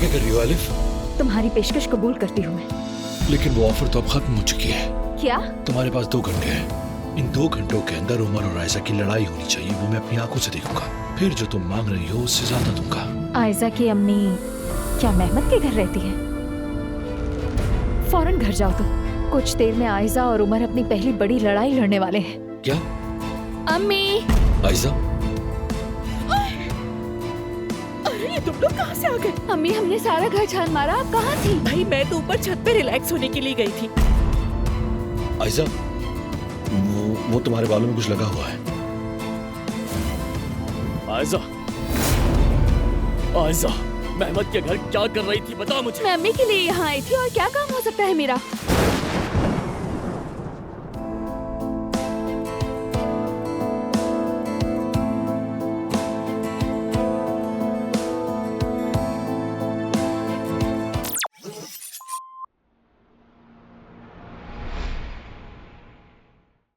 क्या कर रही हो एलिफ? तुम्हारी पेशकश कबूल करती हूँ मैं। लेकिन वो ऑफर तो अब खत्म हो चुकी है। क्या? तुम्हारे पास 2 घंटे हैं। इन 2 घंटों के अंदर उमर और आयजा की लड़ाई होनी चाहिए। वो मैं अपनी आंखों से देखूंगा। फिर जो तुम मांग रही हो उससे ज्यादा दूंगा। आयजा की अम्मी क्या मेहमद के घर रहती है? फौरन घर जाओ तुम। कुछ देर में आयजा और उमर अपनी पहली बड़ी लड़ाई लड़ने वाले हैं। क्या? अम्मी। आयजा, अरे ये तुम लोग कहाँ से आ गए? अम्मी हमने सारा घर छान मारा, आप कहाँ थी? भाई मैं तो ऊपर छत पे रिलैक्स होने के लिए गई थी। आयजा, वो तुम्हारे बालों में कुछ लगा हुआ है। आयजा, आयजा, मेहमद के घर क्या कर रही थी बता मुझे। मैं अम्मी के लिए यहाँ आई थी और क्या काम हो सकता है मेरा?